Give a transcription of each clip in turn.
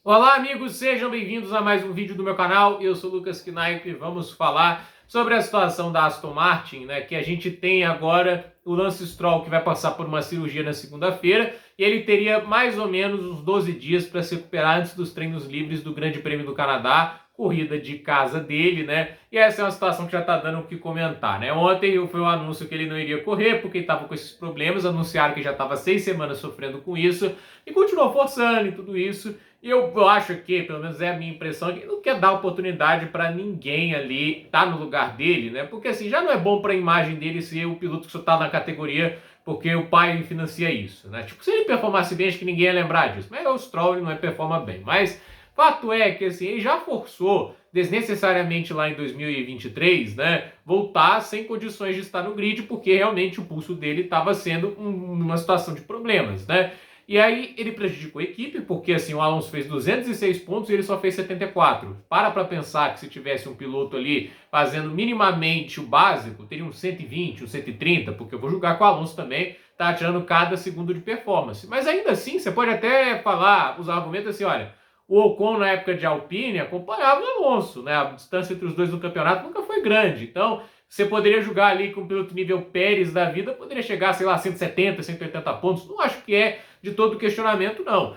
Olá, amigos, sejam bem-vindos a mais um vídeo do meu canal. Eu sou o Lucas Knaip e vamos falar sobre a situação da Aston Martin, né? Que a gente tem agora o Lance Stroll, que vai passar por uma cirurgia na segunda-feira, e ele teria mais ou menos uns 12 dias para se recuperar antes dos treinos livres do Grande Prêmio do Canadá, corrida de casa dele, né? E essa é uma situação que já tá dando o que comentar, né? Ontem foi o anúncio que ele não iria correr porque estava com esses problemas, anunciaram que já estava 6 semanas sofrendo com isso e continuou forçando e tudo isso. E eu acho que, pelo menos é a minha impressão, que ele não quer dar oportunidade para ninguém ali estar no lugar dele, né? Porque assim, já não é bom para a imagem dele ser o piloto que só tá na categoria porque o pai financia isso, né? Tipo, se ele performasse bem, acho que ninguém ia lembrar disso. Mas o Stroll ele não performa bem. Mas fato é que assim, ele já forçou desnecessariamente lá em 2023, né, voltar sem condições de estar no grid, porque realmente o pulso dele estava sendo uma situação de problemas, né? E aí ele prejudicou a equipe, porque assim, o Alonso fez 206 pontos e ele só fez 74. Para pensar que se tivesse um piloto ali fazendo minimamente o básico, teria um 120, um 130, porque eu vou jogar com o Alonso também, tá tirando cada segundo de performance. Mas ainda assim, você pode até falar, usar argumentos assim, olha, o Ocon na época de Alpine acompanhava o Alonso, né? A distância entre os dois no campeonato nunca foi grande. Então, você poderia jogar ali com um piloto nível Pérez da vida, poderia chegar, sei lá, 170, 180 pontos. Não acho que é de todo questionamento, não.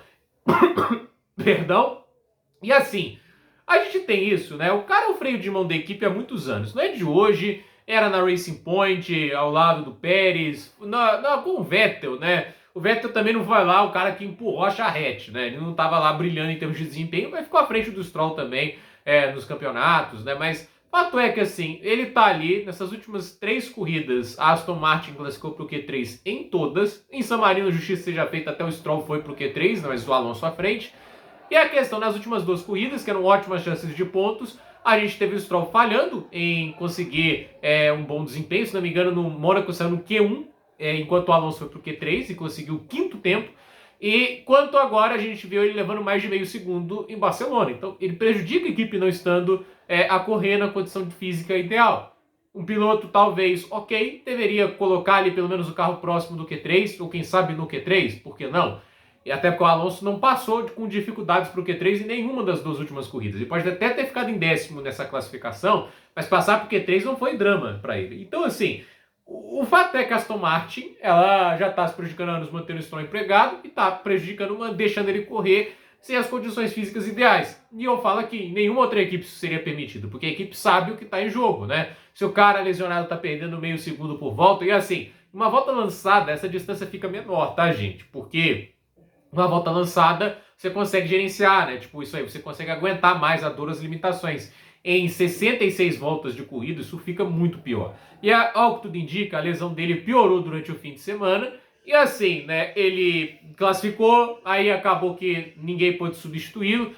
Perdão? E assim, a gente tem isso, né? O cara é o freio de mão da equipe há muitos anos. Não é de hoje, era na Racing Point, ao lado do Pérez, com o Vettel, né? O Vettel também não foi lá o cara que empurrou a charrete, né? Ele não estava lá brilhando em termos de desempenho, mas ficou à frente do Stroll também nos campeonatos, né? Mas fato é que assim, ele tá ali nessas últimas 3 corridas, a Aston Martin classificou pro Q3 em todas. Em San Marino, justiça seja feita, até o Stroll foi pro Q3, mas o Alonso à frente. E a questão nas últimas 2 corridas, que eram ótimas chances de pontos, a gente teve o Stroll falhando em conseguir um bom desempenho. Se não me engano, no Mônaco saiu no Q1, enquanto o Alonso foi pro Q3 e conseguiu o 5º tempo. E quanto agora a gente viu ele levando mais de meio segundo em Barcelona. Então ele prejudica a equipe não estando a correr na condição de física ideal. Um piloto talvez, ok, deveria colocar ali pelo menos o carro próximo do Q3, ou quem sabe no Q3, por que não? E até porque o Alonso não passou com dificuldades para o Q3 em nenhuma das 2 últimas corridas. Ele pode até ter ficado em 10º nessa classificação, mas passar para o Q3 não foi drama para ele. Então, assim, o fato é que a Aston Martin ela já está se prejudicando anos mantendo o Stroll empregado e está prejudicando, deixando ele correr sem as condições físicas ideais. E eu falo que em nenhuma outra equipe isso seria permitido, porque a equipe sabe o que está em jogo, né? Se o cara lesionado está perdendo meio segundo por volta, e assim, uma volta lançada, essa distância fica menor, tá, gente? Porque uma volta lançada, você consegue gerenciar, né? Tipo, isso aí, você consegue aguentar mais a dor, as limitações. Em 66 voltas de corrida, isso fica muito pior. E ao que tudo indica, a lesão dele piorou durante o fim de semana. E assim, né? Ele classificou, aí acabou que ninguém pôde substituí-lo.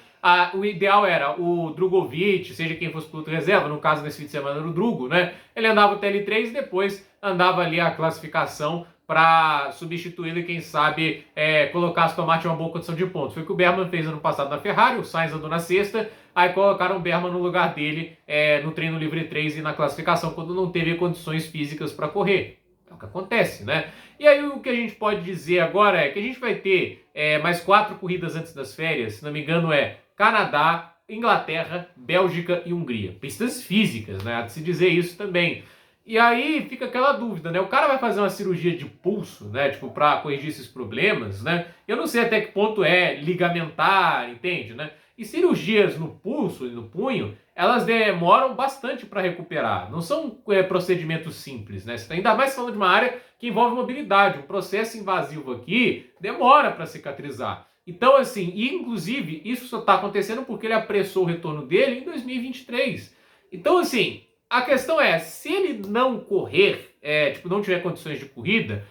O ideal era o Drogovic, seja quem fosse piloto reserva, no caso nesse fim de semana era o Drugo, né? Ele andava o TL3 e depois andava ali a classificação para substituí-lo e quem sabe colocar Aston Martin em uma boa condição de pontos. Foi o que o Berman fez ano passado na Ferrari, o Sainz andou na sexta, aí colocaram o Berman no lugar dele no treino livre 3 e na classificação quando não teve condições físicas para correr. É o que acontece, né? E aí o que a gente pode dizer agora é que a gente vai ter mais 4 corridas antes das férias, se não me engano Canadá, Inglaterra, Bélgica e Hungria. Pistas físicas, né? Há de se dizer isso também. E aí fica aquela dúvida, né? O cara vai fazer uma cirurgia de pulso, né? Tipo, pra corrigir esses problemas, né? Eu não sei até que ponto é ligamentar, entende, né? E cirurgias no pulso e no punho, elas demoram bastante para recuperar. Não são procedimentos simples, né? Você tá ainda mais falando de uma área que envolve mobilidade. Um processo invasivo aqui demora para cicatrizar. Então, assim, e inclusive, isso só está acontecendo porque ele apressou o retorno dele em 2023. Então, assim, a questão é, se ele não correr, tipo, não tiver condições de corrida,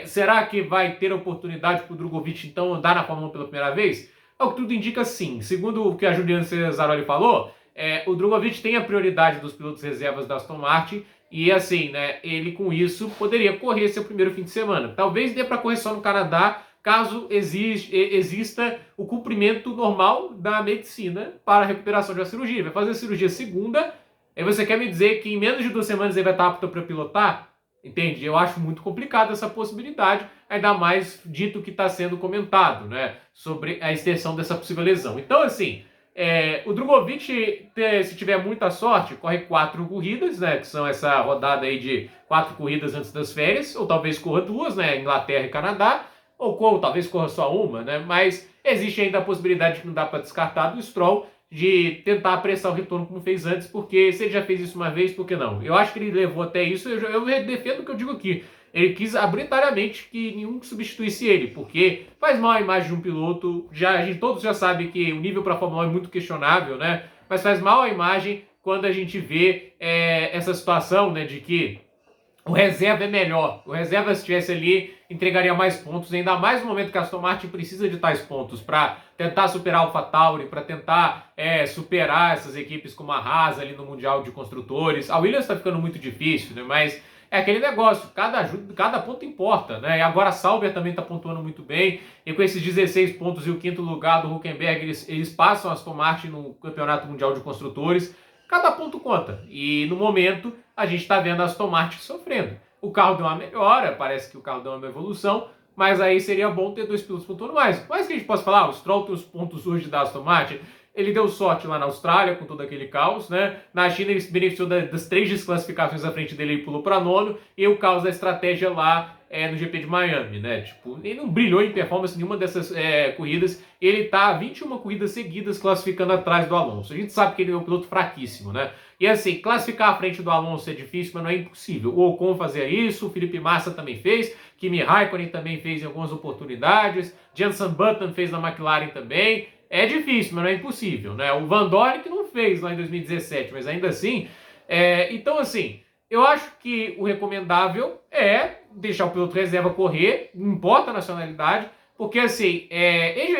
será que vai ter oportunidade para o Drogovic, então, andar na Fórmula 1 pela primeira vez? O que tudo indica, sim. Segundo o que a Juliana Cesaroli falou, o Drogovic tem a prioridade dos pilotos reservas da Aston Martin e, assim, né, ele com isso poderia correr seu primeiro fim de semana. Talvez dê para correr só no Canadá, caso exista o cumprimento normal da medicina para a recuperação de uma cirurgia. Vai fazer a cirurgia segunda, e você quer me dizer que em menos de 2 semanas ele vai estar apto para pilotar? Entende? Eu acho muito complicado essa possibilidade, ainda mais dito que está sendo comentado, né, sobre a extensão dessa possível lesão. Então, assim, o Drogovic, se tiver muita sorte, corre 4 corridas, né, que são essa rodada aí de 4 corridas antes das férias, ou talvez corra 2, né, Inglaterra e Canadá, ou talvez corra só uma, né, mas existe ainda a possibilidade que não dá para descartar do Stroll, de tentar apressar o retorno como fez antes, porque se ele já fez isso uma vez, por que não? Eu acho que ele levou até isso, eu defendo o que eu digo aqui. Ele quis arbitrariamente que nenhum substituísse ele, porque faz mal a imagem de um piloto. A gente todos já sabem que o nível para a Fórmula 1 é muito questionável, né? Mas faz mal a imagem quando a gente vê essa situação, né, de que o reserva é melhor. O reserva, se estivesse ali, entregaria mais pontos, ainda mais no momento que a Aston Martin precisa de tais pontos para tentar superar o AlphaTauri, para tentar superar essas equipes como a Haas ali no Mundial de Construtores. A Williams está ficando muito difícil, né? Mas é aquele negócio, cada ponto importa, né? E agora a Sauber também está pontuando muito bem, e com esses 16 pontos e o quinto lugar do Hülkenberg, eles passam a Aston Martin no Campeonato Mundial de Construtores. Cada ponto conta. E no momento a gente está vendo a Aston Martin sofrendo. O carro deu uma melhora, parece que o carro deu uma evolução, mas aí seria bom ter 2 pilotos pontuando mais. Mas que a gente possa falar, o Stroll tem os pontos hoje da Aston Martin, ele deu sorte lá na Austrália com todo aquele caos, né? Na China ele se beneficiou das 3 desclassificações à frente dele e pulou para nono, e o caos da estratégia lá no GP de Miami, né? Tipo, ele não brilhou em performance nenhuma dessas corridas, ele tá 21 corridas seguidas classificando atrás do Alonso. A gente sabe que ele é um piloto fraquíssimo, né? E assim, classificar à frente do Alonso é difícil, mas não é impossível. O Ocon fazia isso, o Felipe Massa também fez, Kimi Raikkonen também fez em algumas oportunidades, Jenson Button fez na McLaren também. É difícil, mas não é impossível, né? O Van Dorn que não fez lá em 2017, mas ainda assim. Então, assim, eu acho que o recomendável é deixar o piloto reserva correr, não importa a nacionalidade, porque assim,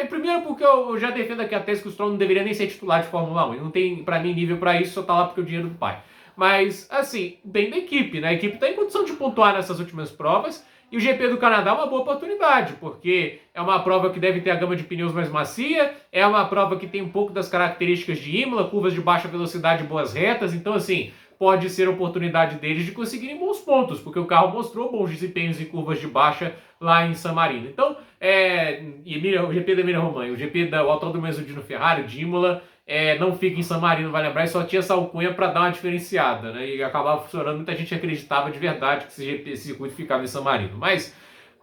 primeiro porque eu já defendo aqui a tese que o Stroll não deveria nem ser titular de Fórmula 1, ele não tem, pra mim, nível pra isso, só tá lá porque é o dinheiro do pai. Mas, assim, bem da equipe, né? A equipe tá em condição de pontuar nessas últimas provas, e o GP do Canadá é uma boa oportunidade, porque é uma prova que deve ter a gama de pneus mais macia, é uma prova que tem um pouco das características de Imola, curvas de baixa velocidade e boas retas, então assim, pode ser a oportunidade deles de conseguirem bons pontos, porque o carro mostrou bons desempenhos em curvas de baixa lá em San Marino. Então, o GP da Emília-Romanha, o GP do Autódromo Exudino Ferrari, de Imola, não fica em San Marino, vai lembrar, e só tinha essa alcunha para dar uma diferenciada, né? E acabava funcionando, muita gente acreditava de verdade que esse circuito ficava em San Marino. Mas,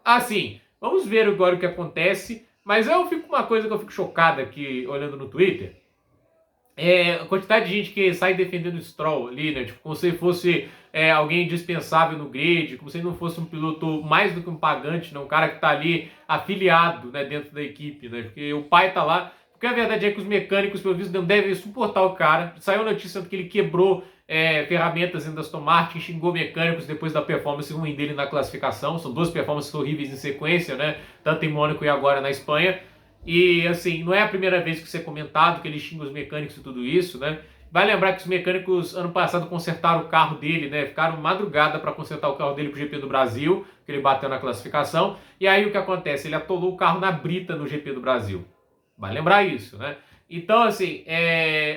assim, vamos ver agora o que acontece. Mas eu fico com uma coisa que eu fico chocada aqui, olhando no Twitter, a quantidade de gente que sai defendendo o Stroll ali, né? Tipo, como se fosse alguém indispensável no grid, como se ele não fosse um piloto mais do que um pagante, né? Um cara que tá ali afiliado, né, dentro da equipe, né? Porque o pai tá lá. Porque a verdade é que os mecânicos, pelo visto, não devem suportar o cara. Saiu a notícia que ele quebrou ferramentas dentro da Aston Martin, xingou mecânicos depois da performance ruim dele na classificação. São 2 performances horríveis em sequência, né? Tanto em Mônaco e agora na Espanha. E assim, não é a primeira vez que isso é comentado, que ele xinga os mecânicos e tudo isso, né? Vai lembrar que os mecânicos ano passado consertaram o carro dele, né? Ficaram madrugada para consertar o carro dele pro GP do Brasil, que ele bateu na classificação. E aí o que acontece? Ele atolou o carro na brita no GP do Brasil. Vai lembrar isso, né? Então, assim,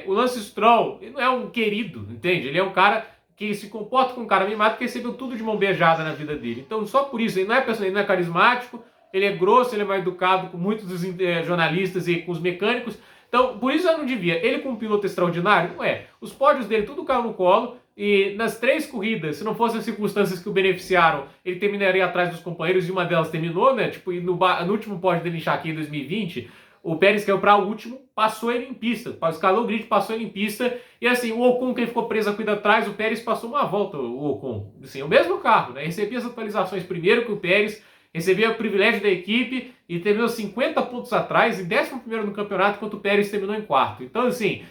o Lance Stroll, ele não é um querido, entende? Ele é um cara que se comporta com um cara mimado que recebeu tudo de mão beijada na vida dele. Então, só por isso, ele não é carismático, ele é grosso, ele é mal educado com muitos dos jornalistas e com os mecânicos. Então, por isso eu não devia. Ele com um piloto extraordinário? Não é. Os pódios dele tudo caiu no colo. E nas 3 corridas, se não fossem as circunstâncias que o beneficiaram, ele terminaria atrás dos companheiros e uma delas terminou, né? Tipo, e no último pódio dele em Chaqui em 2020, o Pérez caiu para o último, passou ele em pista. Escalou o grid, passou ele em pista. E assim, o Ocon, que ele ficou preso a cuida atrás, o Pérez passou uma volta, o Ocon. Assim, o mesmo carro, né? Recebia as atualizações primeiro que o Pérez, recebia o privilégio da equipe e terminou 50 pontos atrás, em 11º no campeonato, enquanto o Pérez terminou em 4º. Então, assim,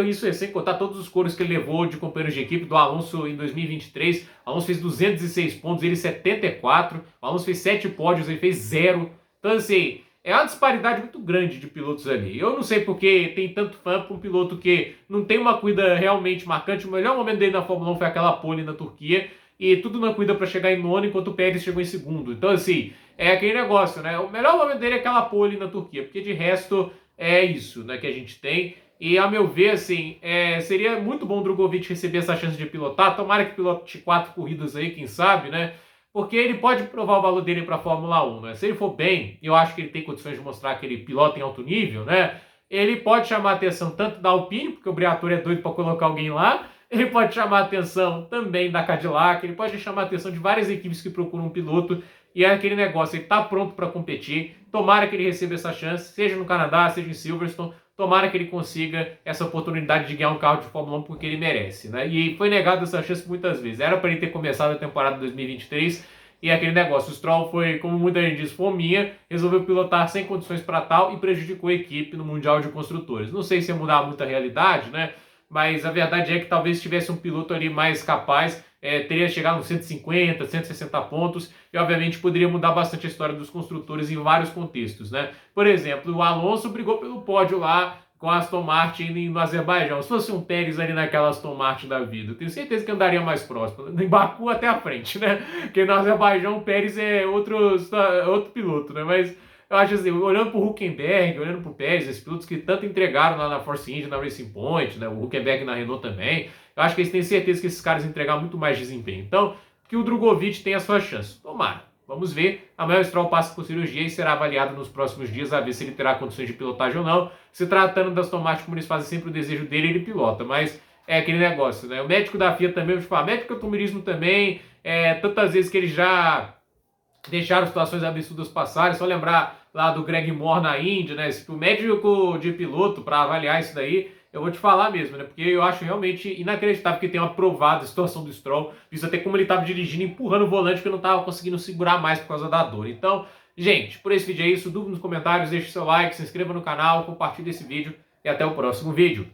isso é sem contar todos os coros que ele levou de companheiros de equipe do Alonso em 2023. O Alonso fez 206 pontos, ele 74. O Alonso fez 7 pódios, ele fez 0. Então, assim, é uma disparidade muito grande de pilotos ali. Eu não sei porque tem tanto fã para um piloto que não tem uma corrida realmente marcante. O melhor momento dele na Fórmula 1 foi aquela pole na Turquia. E tudo na corrida para chegar em nono, enquanto o Pérez chegou em segundo. Então, assim, é aquele negócio, né? O melhor momento dele é aquela pole na Turquia, porque de resto é isso, né, que a gente tem. E, a meu ver, assim, seria muito bom o Drogovic receber essa chance de pilotar. Tomara que pilote 4 corridas aí, quem sabe, né? Porque ele pode provar o valor dele para a Fórmula 1, né? Se ele for bem, eu acho que ele tem condições de mostrar que ele pilota em alto nível, né? Ele pode chamar a atenção tanto da Alpine, porque o Briatore é doido para colocar alguém lá. Ele pode chamar a atenção também da Cadillac. Ele pode chamar a atenção de várias equipes que procuram um piloto. E é aquele negócio, ele está pronto para competir. Tomara que ele receba essa chance, seja no Canadá, seja em Silverstone. Tomara que ele consiga essa oportunidade de ganhar um carro de Fórmula 1 porque ele merece, né? E foi negado essa chance muitas vezes. Era para ele ter começado a temporada 2023 e aquele negócio. O Stroll foi, como muita gente diz, fominha, resolveu pilotar sem condições para tal e prejudicou a equipe no Mundial de Construtores. Não sei se ia mudar muito a realidade, né? Mas a verdade é que talvez tivesse um piloto ali mais capaz, teria chegado nos 150, 160 pontos e obviamente poderia mudar bastante a história dos construtores em vários contextos, né? Por exemplo, o Alonso brigou pelo pódio lá com a Aston Martin no Azerbaijão. Se fosse um Pérez ali naquela Aston Martin da vida, eu tenho certeza que andaria mais próximo, em Baku até a frente, né? Porque no Azerbaijão o Pérez é outro piloto, né? Mas eu acho assim, olhando pro Hülkenberg, olhando pro Pérez, esses pilotos que tanto entregaram lá na Force India, na Racing Point, né? O Hülkenberg na Renault também. Eu acho que eles têm certeza que esses caras entregaram muito mais desempenho. Então, que o Drogovic tenha a sua chance. Tomara. Vamos ver. Amanhã o Stroll passa por cirurgia e será avaliado nos próximos dias a ver se ele terá condições de pilotagem ou não. Se tratando da Aston Martin, como eles fazem sempre o desejo dele, ele pilota. Mas é aquele negócio, né? O médico da FIA também, tipo, médico do automobilismo também, tantas vezes que eles já deixaram situações absurdas passarem. Só lembrar lá do Greg Moore na Indy, né? O médico de piloto para avaliar isso daí, eu vou te falar mesmo, né? Porque eu acho realmente inacreditável que tenham aprovado a situação do Stroll, visto até como ele estava dirigindo, empurrando o volante, porque não estava conseguindo segurar mais por causa da dor. Então, gente, por esse vídeo é isso. Dúvida nos comentários, deixe seu like, se inscreva no canal, compartilhe esse vídeo e até o próximo vídeo.